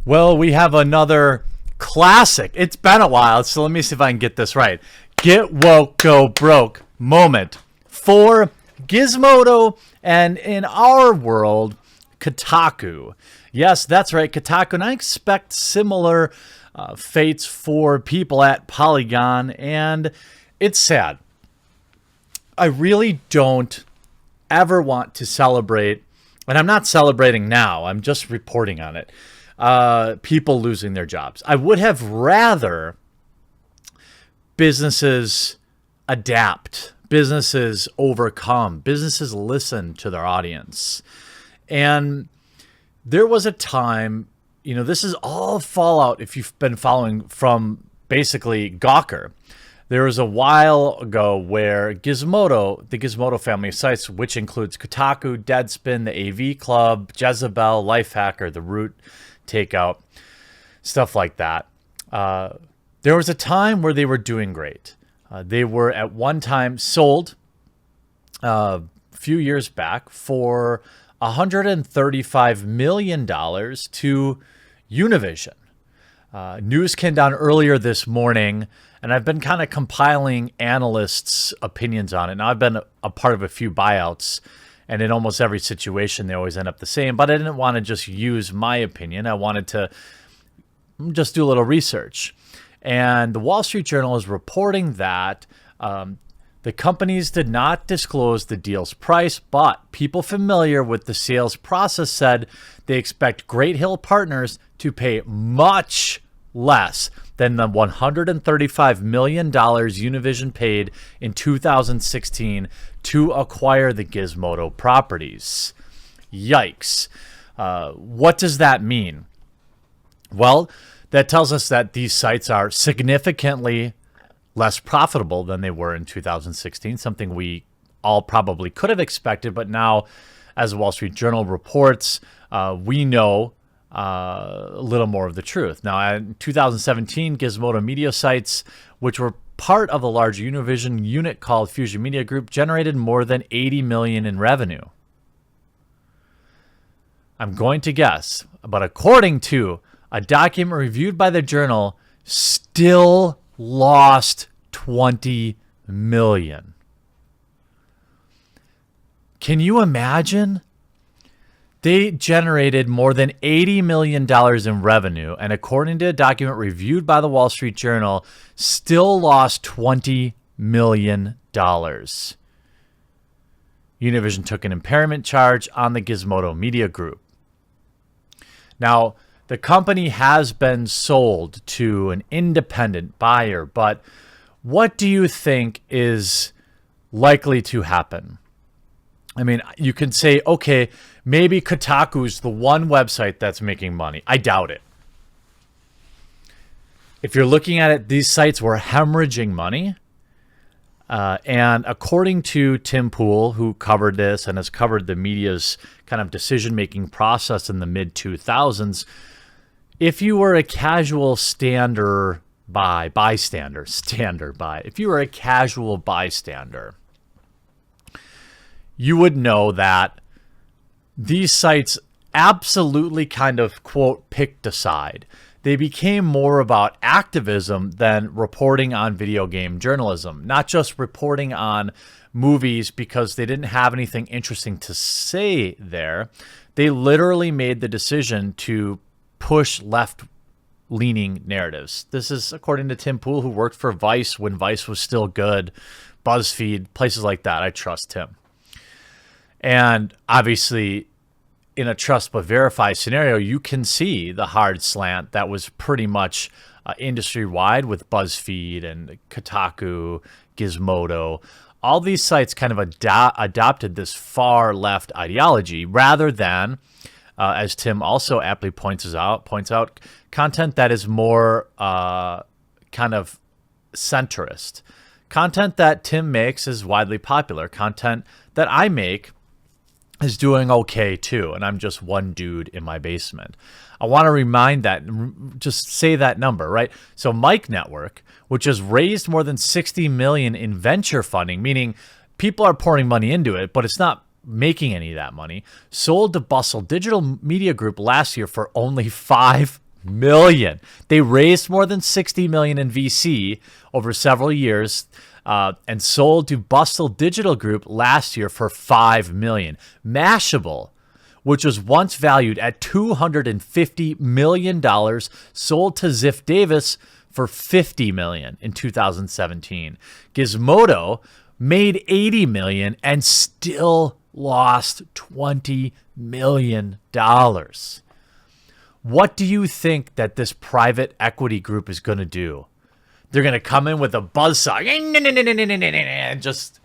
Well, we have another classic. It's been a while, so let me see if I can get this right. Get woke, go broke moment for Gizmodo and, in our world, Kotaku. Yes, that's right, Kotaku. And I expect similar fates for people at Polygon, and it's sad. I really don't ever want to celebrate, and I'm not celebrating now, I'm just reporting on it, people losing their jobs. I would have rather businesses adapt, businesses overcome, businesses listen to their audience. And there was a time, this is all fallout if you've been following from basically Gawker. There was a while ago where Gizmodo, the Gizmodo family of sites, which includes Kotaku, Deadspin, the AV Club, Jezebel, Lifehacker, The Root, Takeout, stuff like that. There was a time where they were doing great. They were at one time sold a few years back for $135 million to Univision. News came down earlier this morning, and I've been kind of compiling analysts' opinions on it. Now, I've been a part of a few buyouts, and in almost every situation, they always end up the same. But I didn't want to just use my opinion. I wanted to just do a little research. And the Wall Street Journal is reporting that the companies did not disclose the deal's price, but people familiar with the sales process said they expect Great Hill Partners to pay much less than the $135 million Univision paid in 2016 to acquire the Gizmodo properties. Yikes. What does that mean? Well, that tells us that these sites are significantly less profitable than they were in 2016, something we all probably could have expected. But now, as the Wall Street Journal reports, we know a little more of the truth. Now, in 2017, Gizmodo media sites, which were part of a large Univision unit called Fusion Media Group, generated more than $80 million in revenue. I'm going to guess, but according to a document reviewed by the Journal, still lost $20 million. Can you imagine? They generated more than $80 million in revenue, and according to a document reviewed by the Wall Street Journal, still lost $20 million. Univision took an impairment charge on the Gizmodo Media Group. Now, the company has been sold to an independent buyer, but what do you think is likely to happen? I mean, you can say, okay, maybe Kotaku's the one website that's making money. I doubt it. If you're looking at it, these sites were hemorrhaging money. And according to Tim Pool, who covered this and has covered the media's kind of decision-making process in the mid-2000s, if you were a casual bystander, if you were a casual bystander, you would know that these sites absolutely kind of, quote, picked a side. They became more about activism than reporting on video game journalism, not just reporting on movies because they didn't have anything interesting to say there. They literally made the decision to push left-leaning narratives. This is according to Tim Pool, who worked for Vice when Vice was still good, BuzzFeed, places like that. I trust him. And obviously, in a trust but verify scenario, you can see the hard slant that was pretty much industry-wide with BuzzFeed and Kotaku, Gizmodo. All these sites kind of adopted this far-left ideology rather than, as Tim also aptly points out, content that is more kind of centrist. Content that Tim makes is widely popular. Content that I make is doing okay too, and I'm just one dude in my basement. I want to remind that, just say that number, right? So Mike Network, which has raised more than $60 million in venture funding, meaning people are pouring money into it, but it's not making any of that money, sold to Bustle Digital Media Group last year for only $5 million. They raised more than 60 million in VC over several years and sold to Bustle Digital Group last year for 5 million. Mashable, which was once valued at $250 million, sold to Ziff Davis for $50 million in 2017. Gizmodo made $80 million and still lost $20 million. What do you think that this private equity group is going to do? They're going to come in with a buzzsaw and just...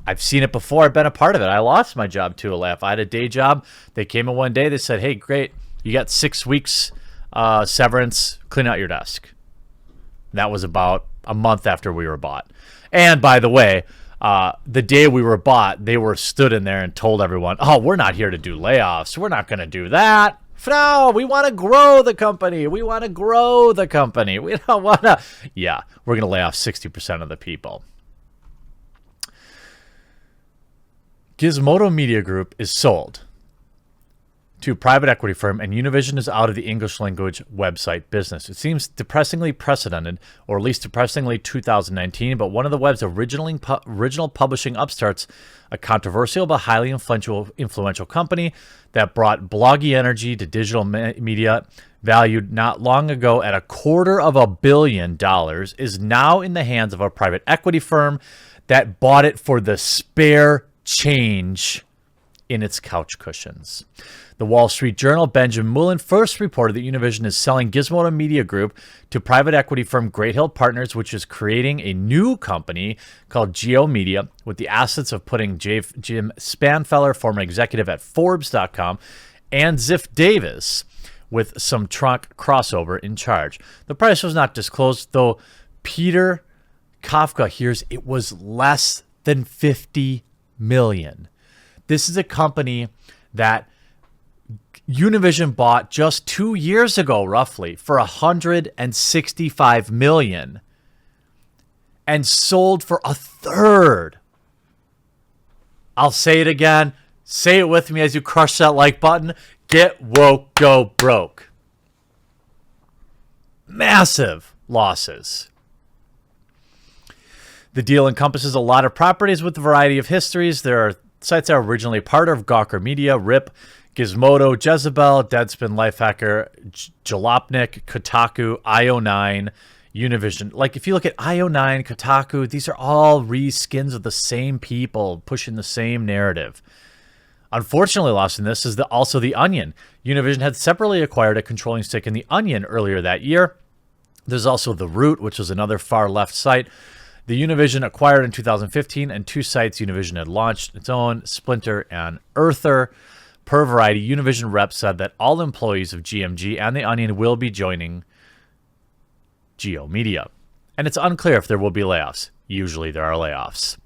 I've seen it before. I've been a part of it. I lost my job to a layoff. I had a day job. They came in one day. They said, hey, great. You got 6 weeks severance. Clean out your desk. That was about a month after we were bought. And by the way, the day we were bought, they were stood in there and told everyone, oh, we're not here to do layoffs. We're not going to do that. No, we want to grow the company. We want to grow the company. We don't want to. Yeah, we're going to lay off 60% of the people. Gizmodo Media Group is sold to a private equity firm, and Univision is out of the English language website business. It seems depressingly precedented, or at least depressingly 2019, but one of the web's original publishing upstarts, a controversial but highly influential company that brought bloggy energy to digital media, valued not long ago at $250 million, is now in the hands of a private equity firm that bought it for the spare change in its couch cushions. The Wall Street Journal, Benjamin Mullen, first reported that Univision is selling Gizmodo Media Group to private equity firm Great Hill Partners, which is creating a new company called Geo Media with the assets of putting Jim Spanfeller, former executive at Forbes.com, and Ziff Davis with some trunk crossover in charge. The price was not disclosed, though Peter Kafka hears it was less than $50 million. This is a company that Univision bought just 2 years ago, roughly, for $165 million and sold for a third. I'll say it again. Say it with me as you crush that like button. Get woke, go broke. Massive losses. The deal encompasses a lot of properties with a variety of histories. There are sites that are originally part of Gawker Media, RIP, Gizmodo, Jezebel, Deadspin, Lifehacker, Jalopnik, Kotaku, IO9, Univision. Like, if you look at IO9, Kotaku, these are all reskins of the same people pushing the same narrative. Unfortunately, lost in this is also The Onion. Univision had separately acquired a controlling stake in The Onion earlier that year. There's also The Root, which was another far-left site. The Univision acquired in 2015, and 2 sites Univision had launched its own, Splinter and Earther. Per Variety, Univision rep said that all employees of GMG and The Onion will be joining Geo Media. And it's unclear if there will be layoffs. Usually there are layoffs.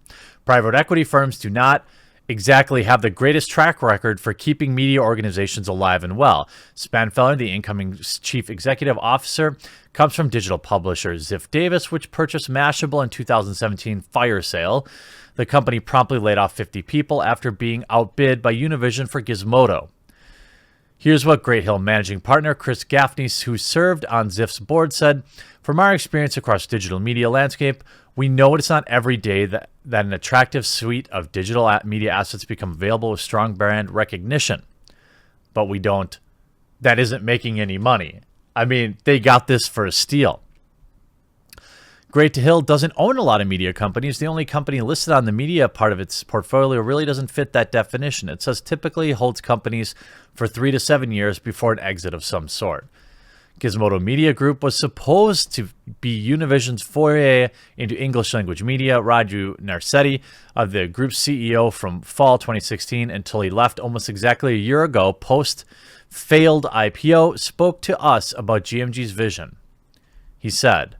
Private equity firms do not exactly have the greatest track record for keeping media organizations alive and well. Spanfeller, the incoming chief executive officer, comes from digital publisher Ziff Davis, which purchased Mashable in 2017 fire sale. The company promptly laid off 50 people after being outbid by Univision for Gizmodo. Here's what Great Hill managing partner Chris Gaffney, who served on Ziff's board, said, "From our experience across digital media landscape, we know it's not every day that an attractive suite of digital media assets become available with strong brand recognition. But that isn't making any money. I mean, they got this for a steal." Great Hill doesn't own a lot of media companies. The only company listed on the media part of its portfolio really doesn't fit that definition. It says typically holds companies for 3 to 7 years before an exit of some sort. Gizmodo Media Group was supposed to be Univision's foray into English language media. Raju Narsetti, the group's CEO from fall 2016 until he left almost exactly a year ago, post-failed IPO, spoke to us about GMG's vision. He said,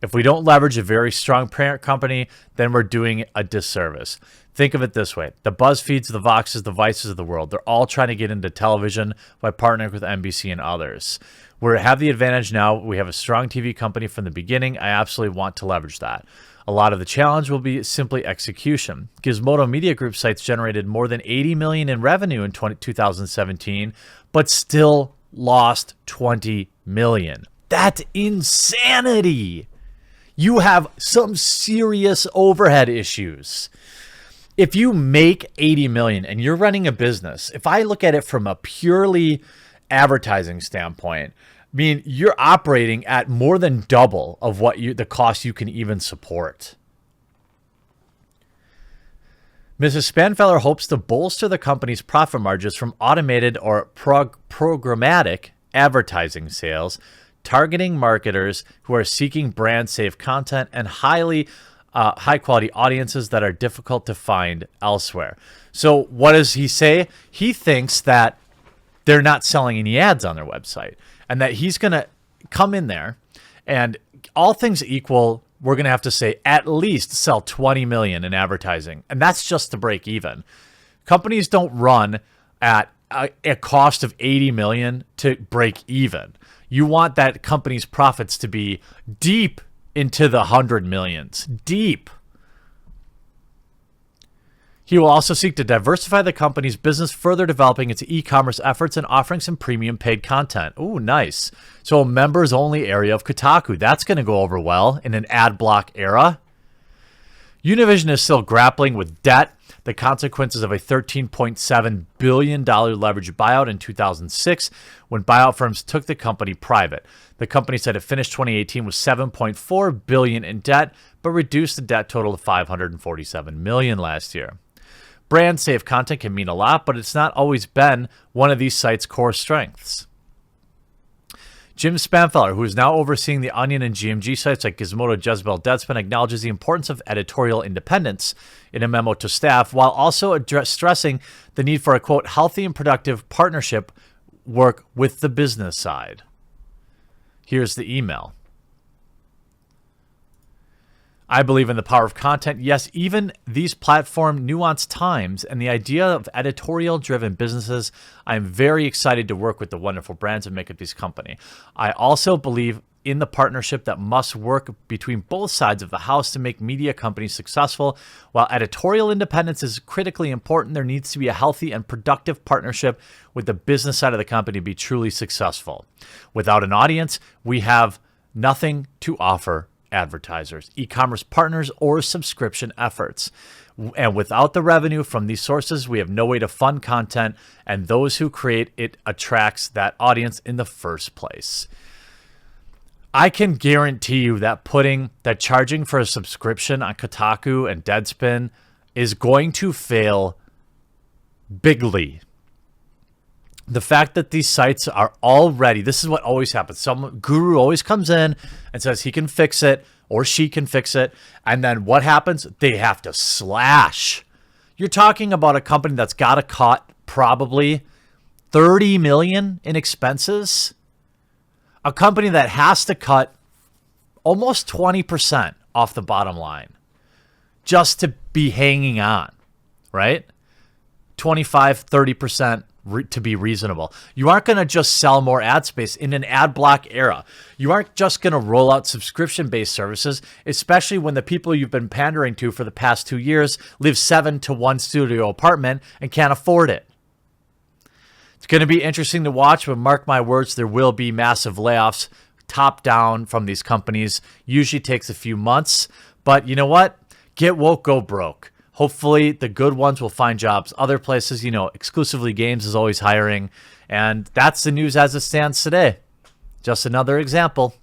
"If we don't leverage a very strong parent company, then we're doing a disservice. Think of it this way. The BuzzFeeds, the Voxes, the Vices of the world, they're all trying to get into television by partnering with NBC and others. We have the advantage now. We have a strong TV company from the beginning. I absolutely want to leverage that. A lot of the challenge will be simply execution." Gizmodo Media Group sites generated more than $80 million in revenue in 2017, but still lost $20 million. That's insanity. You have some serious overhead issues. If you make 80 million and you're running a business, if I look at it from a purely advertising standpoint, I mean, you're operating at more than double of what the cost you can even support. Mrs. Spanfeller hopes to bolster the company's profit margins from automated or programmatic advertising sales, targeting marketers who are seeking brand-safe content and high-quality audiences that are difficult to find elsewhere. So what does he say? He thinks that they're not selling any ads on their website and that he's going to come in there and, all things equal, we're going to have to say at least sell 20 million in advertising. And that's just to break even. Companies don't run at a cost of 80 million to break even. You want that company's profits to be deep into the 100 millions. Deep. He will also seek to diversify the company's business, further developing its e-commerce efforts and offering some premium paid content. Ooh, nice. So a members-only area of Kotaku. That's going to go over well in an ad block era. Univision is still grappling with debt, the consequences of a $13.7 billion leveraged buyout in 2006 when buyout firms took the company private. The company said it finished 2018 with $7.4 billion in debt, but reduced the debt total to $547 million last year. Brand safe content can mean a lot, but it's not always been one of these sites' core strengths. Jim Spanfeller, who is now overseeing the Onion and GMG sites like Gizmodo, Jezebel, Deadspin, acknowledges the importance of editorial independence in a memo to staff, while also stressing the need for a, quote, healthy and productive partnership work with the business side. Here's the email. I believe in the power of content. Yes, even these platform nuanced times and the idea of editorial-driven businesses, I am very excited to work with the wonderful brands and make up this company. I also believe in the partnership that must work between both sides of the house to make media companies successful. While editorial independence is critically important, there needs to be a healthy and productive partnership with the business side of the company to be truly successful. Without an audience, we have nothing to offer advertisers, e-commerce partners, or subscription efforts. And without the revenue from these sources, we have no way to fund content, and those who create it attracts that audience in the first place. I can guarantee you that charging for a subscription on Kotaku and Deadspin is going to fail bigly. The fact that these sites are already, this is what always happens. Some guru always comes in and says he can fix it or she can fix it. And then what happens? They have to slash. You're talking about a company that's got to cut probably 30 million in expenses. A company that has to cut almost 20% off the bottom line just to be hanging on, right? 25, 30%. To be reasonable. You aren't going to just sell more ad space in an ad block era. You aren't just going to roll out subscription-based services, especially when the people you've been pandering to for the past 2 years live 7 to 1 studio apartment and can't afford it. It's going to be interesting to watch, but mark my words, there will be massive layoffs top down from these companies. Usually takes a few months, but you know what? Get woke, go broke. Hopefully, the good ones will find jobs other places. You know, Exclusively Games is always hiring. And that's the news as it stands today. Just another example.